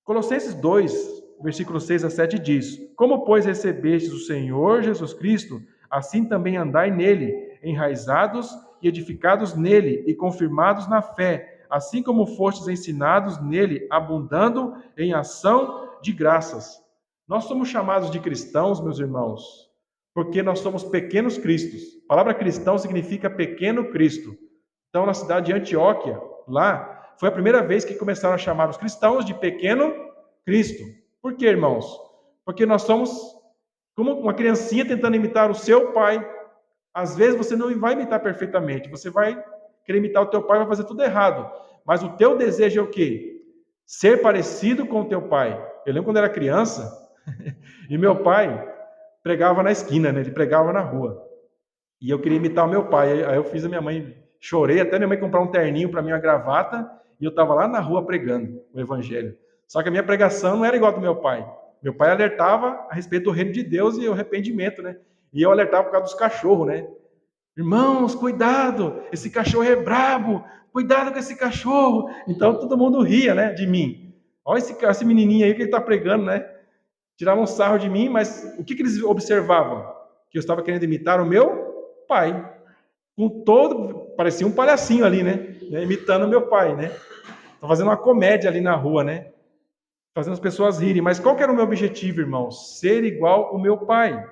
Colossenses 2, versículos 6 a 7 diz, como, pois, recebestes o Senhor Jesus Cristo, assim também andai nele, enraizados e edificados nele e confirmados na fé, assim como fostes ensinados nele, abundando em ação de graças. Nós somos chamados de cristãos, meus irmãos, porque nós somos pequenos cristos. A palavra cristão significa pequeno Cristo. Então, na cidade de Antioquia, lá, foi a primeira vez que começaram a chamar os cristãos de pequeno Cristo. Por quê, irmãos? Porque nós somos como uma criancinha tentando imitar o seu pai. Às vezes você não vai imitar perfeitamente, você vai querer imitar o teu pai e vai fazer tudo errado. Mas o teu desejo é o quê? Ser parecido com o teu pai. Eu lembro quando eu era criança, e meu pai pregava na esquina, né? Ele pregava na rua. E eu queria imitar o meu pai. Aí eu fiz a minha mãe, chorei até minha mãe comprar um terninho para mim, uma gravata, e eu estava lá na rua pregando o evangelho. Só que a minha pregação não era igual a do meu pai. Meu pai alertava a respeito do reino de Deus e o arrependimento, né? E eu alertava por causa dos cachorros, né? Irmãos, cuidado, esse cachorro é brabo, cuidado com esse cachorro. Então todo mundo ria, né, de mim. Olha esse menininho aí que ele está pregando, né? Tiravam um sarro de mim, mas o que eles observavam? Que eu estava querendo imitar o meu pai. Parecia um palhacinho ali, né? Imitando o meu pai, né? Estou fazendo uma comédia ali na rua, né? Fazendo as pessoas rirem. Mas qual que era o meu objetivo, irmãos? Ser igual ao meu pai.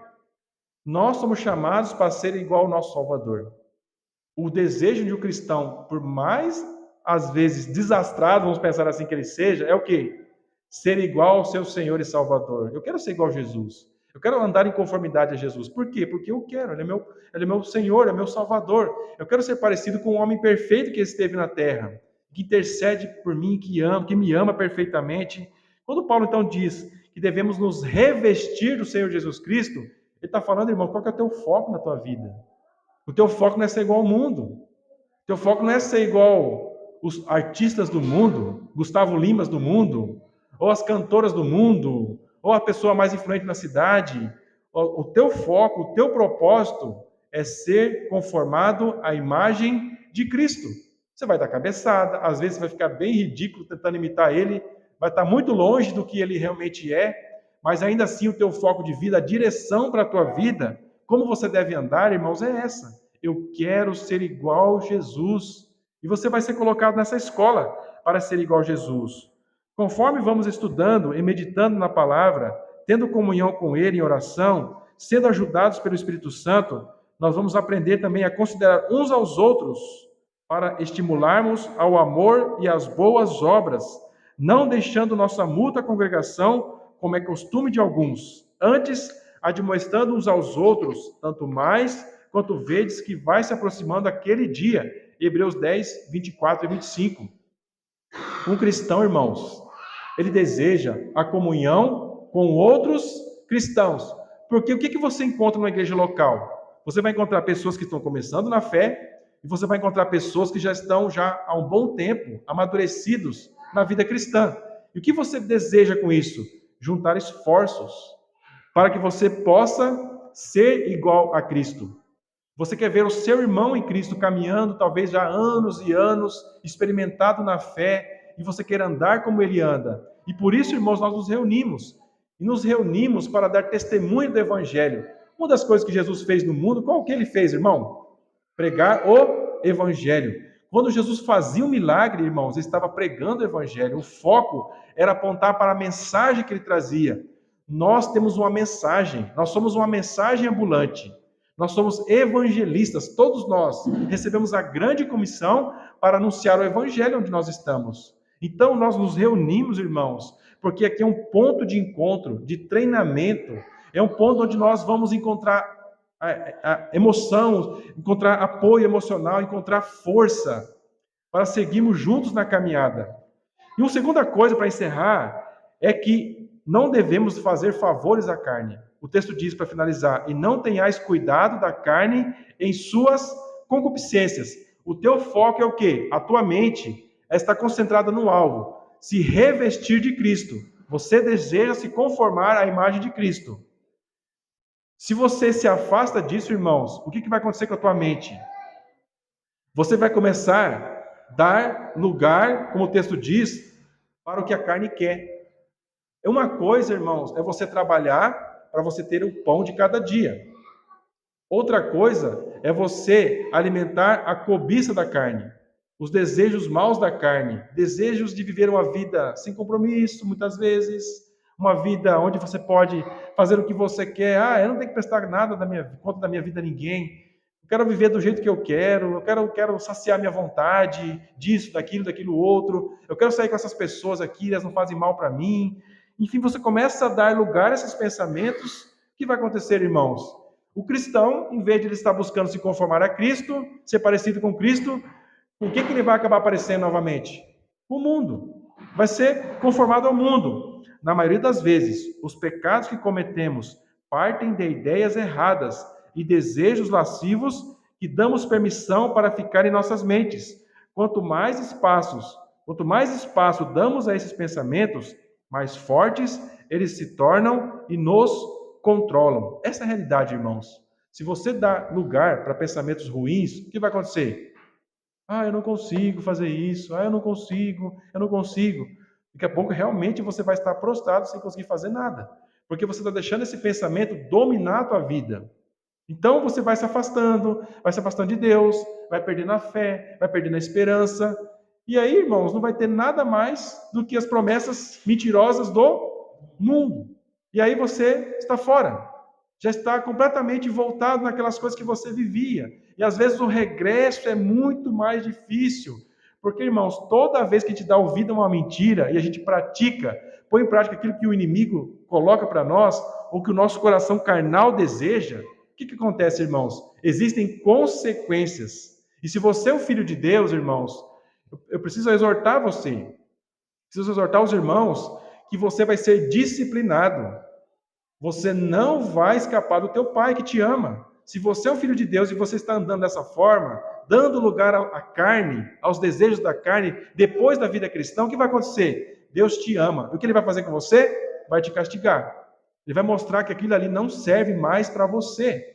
Nós somos chamados para ser igual ao nosso Salvador. O desejo de um cristão, por mais, às vezes, desastrado, vamos pensar assim que ele seja, é o quê? Ser igual ao seu Senhor e Salvador. Eu quero ser igual a Jesus. Eu quero andar em conformidade a Jesus. Por quê? Porque eu quero. Ele é meu Senhor, é meu Salvador. Eu quero ser parecido com o homem perfeito que esteve na terra, que intercede por mim, que me ama perfeitamente. Quando Paulo, então, diz que devemos nos revestir do Senhor Jesus Cristo, ele está falando, irmão, qual que é o teu foco na tua vida? O teu foco não é ser igual ao mundo. O teu foco não é ser igual os artistas do mundo, Gustavo Limas do mundo, ou as cantoras do mundo, ou a pessoa mais influente na cidade. O teu foco, o teu propósito é ser conformado à imagem de Cristo. Você vai dar cabeçada, às vezes vai ficar bem ridículo tentando imitar ele, vai estar muito longe do que ele realmente é, mas ainda assim o teu foco de vida, a direção para a tua vida, como você deve andar, irmãos, é essa. Eu quero ser igual a Jesus. E você vai ser colocado nessa escola para ser igual a Jesus. Conforme vamos estudando e meditando na palavra, tendo comunhão com Ele em oração, sendo ajudados pelo Espírito Santo, nós vamos aprender também a considerar uns aos outros para estimularmos ao amor e às boas obras, não deixando nossa mútua congregação, como é costume de alguns, antes admoestando uns aos outros, tanto mais quanto vedes que vai se aproximando aquele dia. Hebreus 10, 24 e 25. Um cristão, irmãos, ele deseja a comunhão com outros cristãos. Porque o que você encontra na igreja local? Você vai encontrar pessoas que estão começando na fé e você vai encontrar pessoas que já estão há um bom tempo amadurecidos na vida cristã. E o que você deseja com isso? Juntar esforços para que você possa ser igual a Cristo. Você quer ver o seu irmão em Cristo caminhando, talvez já há anos e anos, experimentado na fé, e você quer andar como ele anda. E por isso, irmãos, nós nos reunimos. E nos reunimos para dar testemunho do Evangelho. Uma das coisas que Jesus fez no mundo, qual que ele fez, irmão? Pregar o Evangelho. Quando Jesus fazia um milagre, irmãos, ele estava pregando o Evangelho. O foco era apontar para a mensagem que ele trazia. Nós temos uma mensagem, nós somos uma mensagem ambulante. Nós somos evangelistas, todos nós recebemos a grande comissão para anunciar o evangelho onde nós estamos. Então nós nos reunimos, irmãos, porque aqui é um ponto de encontro, de treinamento, é um ponto onde nós vamos encontrar a emoção, encontrar apoio emocional, encontrar força para seguirmos juntos na caminhada. E uma segunda coisa para encerrar é que não devemos fazer favores à carne. O texto diz, para finalizar, e não tenhais cuidado da carne em suas concupiscências. O teu foco é o quê? A tua mente está concentrada no alvo. Se revestir de Cristo. Você deseja se conformar à imagem de Cristo. Se você se afasta disso, irmãos, o que vai acontecer com a tua mente? Você vai começar a dar lugar, como o texto diz, para o que a carne quer. Uma coisa, irmãos, é você trabalhar para você ter o pão de cada dia. Outra coisa é você alimentar a cobiça da carne, os desejos maus da carne, desejos de viver uma vida sem compromisso, muitas vezes, uma vida onde você pode fazer o que você quer. Eu não tenho que prestar nada conta da minha vida a ninguém. Eu quero viver do jeito que eu quero saciar minha vontade disso, daquilo outro. Eu quero sair com essas pessoas aqui, elas não fazem mal para mim. Enfim, você começa a dar lugar a esses pensamentos. O que vai acontecer, irmãos? O cristão, em vez de ele estar buscando se conformar a Cristo, ser parecido com Cristo, o que ele vai acabar aparecendo novamente? O mundo. Vai ser conformado ao mundo. Na maioria das vezes, os pecados que cometemos partem de ideias erradas e desejos lascivos que damos permissão para ficar em nossas mentes. Quanto mais espaço damos a esses pensamentos, mais fortes eles se tornam e nos controlam. Essa é a realidade, irmãos. Se você dá lugar para pensamentos ruins, o que vai acontecer? Eu não consigo fazer isso. Eu não consigo. Daqui a pouco, realmente, você vai estar prostrado sem conseguir fazer nada. Porque você está deixando esse pensamento dominar a tua vida. Então, você vai se afastando de Deus, vai perdendo a fé, vai perdendo a esperança. E aí, irmãos, não vai ter nada mais do que as promessas mentirosas do mundo. E aí você está fora. Já está completamente voltado naquelas coisas que você vivia. E às vezes o regresso é muito mais difícil. Porque, irmãos, toda vez que a gente dá ouvido a uma mentira e a gente põe em prática aquilo que o inimigo coloca para nós, ou que o nosso coração carnal deseja, o que acontece, irmãos? Existem consequências. E se você é um filho de Deus, irmãos, eu preciso exortar você, preciso exortar os irmãos, que você vai ser disciplinado. Você não vai escapar do teu pai que te ama. Se você é um filho de Deus e você está andando dessa forma, dando lugar à carne, aos desejos da carne, depois da vida cristã, o que vai acontecer? Deus te ama. E o que ele vai fazer com você? Vai te castigar. Ele vai mostrar que aquilo ali não serve mais para você.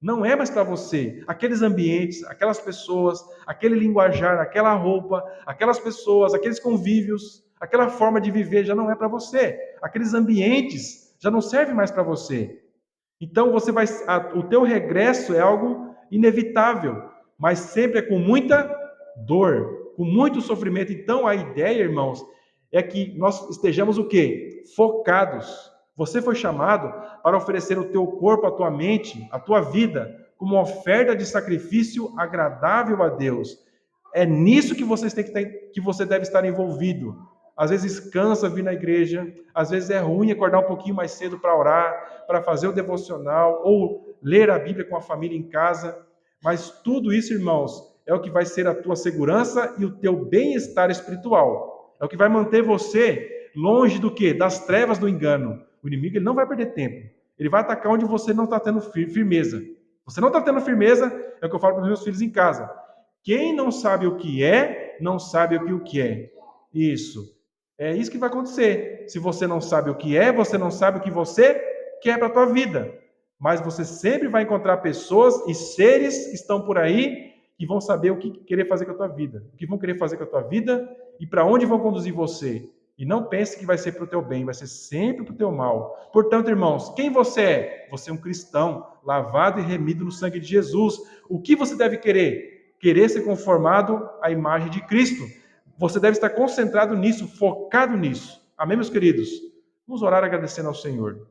Não é mais para você. Aqueles ambientes, aquelas pessoas, aquele linguajar, aquela roupa, aquelas pessoas, aqueles convívios, aquela forma de viver já não é para você. Aqueles ambientes já não servem mais para você. Então o teu regresso é algo inevitável, mas sempre é com muita dor, com muito sofrimento. Então a ideia, irmãos, é que nós estejamos o quê? Focados. Você foi chamado para oferecer o teu corpo, a tua mente, a tua vida como oferta de sacrifício agradável a Deus. É nisso que você deve estar envolvido. Às vezes cansa vir na igreja, às vezes é ruim acordar um pouquinho mais cedo para orar, para fazer o devocional ou ler a Bíblia com a família em casa. Mas tudo isso, irmãos, é o que vai ser a tua segurança e o teu bem-estar espiritual. É o que vai manter você longe do quê? Das trevas do engano. O inimigo ele não vai perder tempo. Ele vai atacar onde você não está tendo firmeza. Você não está tendo firmeza, é o que eu falo para os meus filhos em casa. Quem não sabe o que é, não sabe o que é. Isso. É isso que vai acontecer. Se você não sabe o que é, você não sabe o que você quer para a tua vida. Mas você sempre vai encontrar pessoas e seres que estão por aí que vão saber o que querer fazer com a tua vida. O que vão querer fazer com a tua vida e para onde vão conduzir você. E não pense que vai ser para o teu bem, vai ser sempre para o teu mal. Portanto, irmãos, quem você é? Você é um cristão, lavado e remido no sangue de Jesus. O que você deve querer? Querer ser conformado à imagem de Cristo. Você deve estar concentrado nisso, focado nisso. Amém, meus queridos? Vamos orar agradecendo ao Senhor.